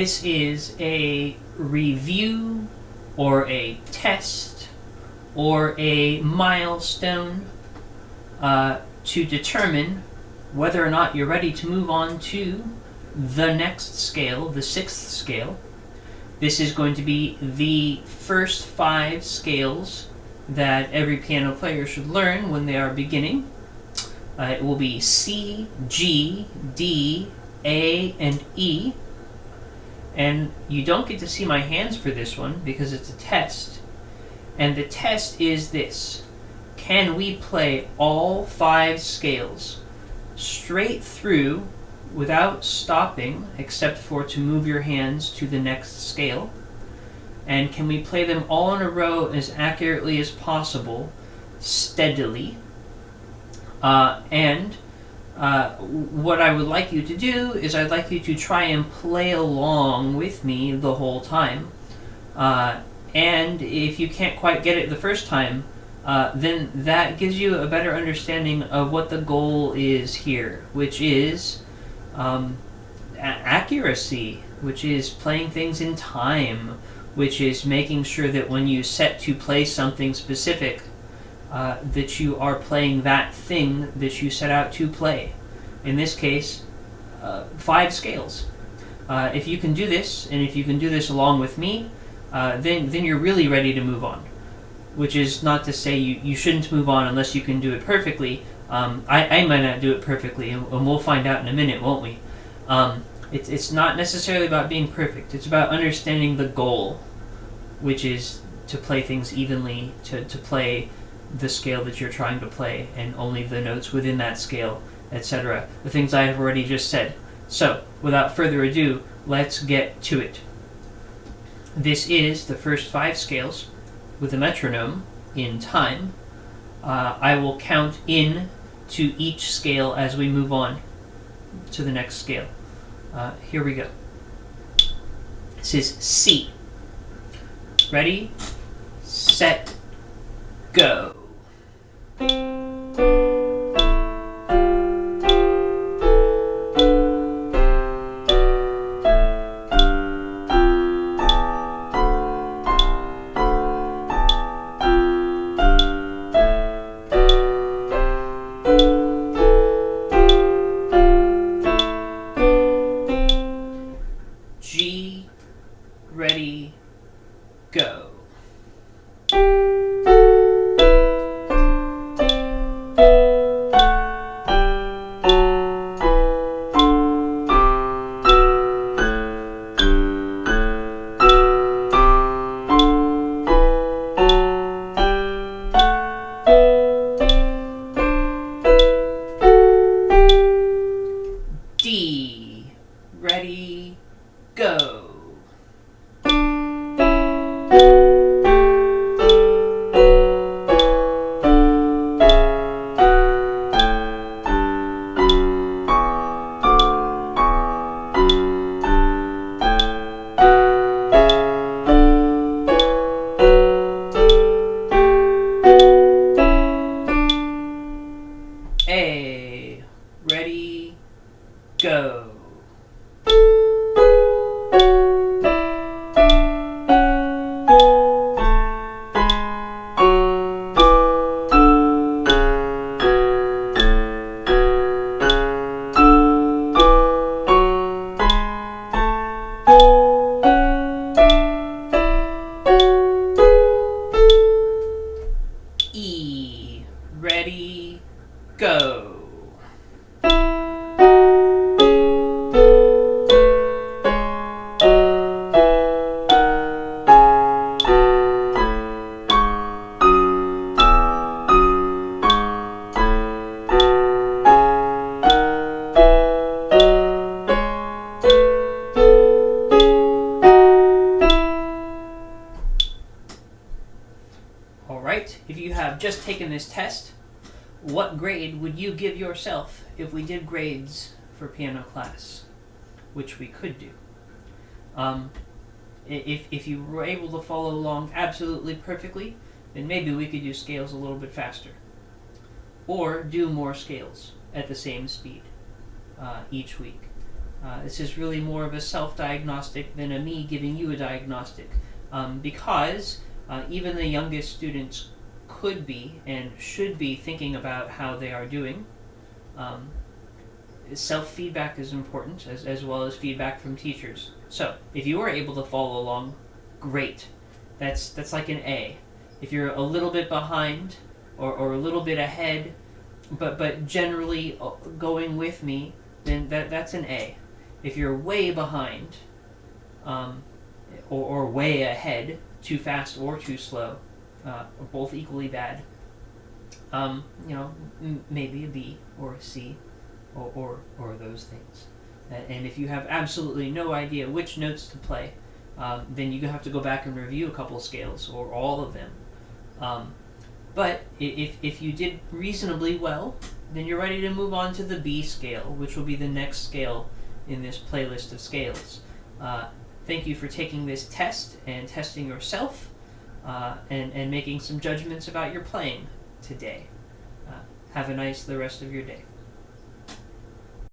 This is a review or a test or a milestone to determine whether or not you're ready to move on to the next scale, the 6th scale. This is going to be the first 5 scales that every piano player should learn when they are beginning. It will be C, G, D, A, and E. And you don't get to see my hands for this one because it's a test. And the test is this: can we play all 5 scales straight through without stopping, except for to move your hands to the next scale? And can we play them all in a row as accurately as possible, steadily? What I would like you to do is I'd like you to try and play along with me the whole time. And if you can't quite get it the first time, then that gives you a better understanding of what the goal is here, which is accuracy, which is playing things in time, which is making sure that when you set to play something specific, that you are playing that thing that you set out to play. In this case, 5 scales. If you can do this, and if you can do this along with me, then you're really ready to move on. Which is not to say you shouldn't move on unless you can do it perfectly. I might not do it perfectly, and we'll find out in a minute, won't we? It's not necessarily about being perfect. It's about understanding the goal, which is to play things evenly, to play the scale that you're trying to play, and only the notes within that scale, etc. The things I have already just said. So, without further ado, let's get to it. This is the first 5 scales with a metronome in time. I will count in to each scale as we move on to the next scale. Here we go. This is C. Ready, set, go. G, ready, go. D, ready, go. A, ready, go. E, ready, go. Alright, if you have just taken this test, what grade would you give yourself if we did grades for piano class? Which we could do. If you were able to follow along absolutely perfectly, then maybe we could do scales a little bit faster. Or do more scales at the same speed each week. This is really more of a self-diagnostic than a me giving you a diagnostic, because even the youngest students could be and should be thinking about how they are doing. Self-feedback is important, as well as feedback from teachers. So if you are able to follow along, great. That's like an A. If you're a little bit behind or a little bit ahead, but generally going with me, then that's an A. If you're way behind, or way ahead, too fast or too slow, both equally bad, maybe a B or a C, or those things. And if you have absolutely no idea which notes to play, then you have to go back and review a couple of scales or all of them. But if you did reasonably well, then you're ready to move on to the B scale, which will be the next scale in this playlist of scales. Thank you for taking this test and testing yourself, and making some judgments about your playing today. Have a nice the rest of your day.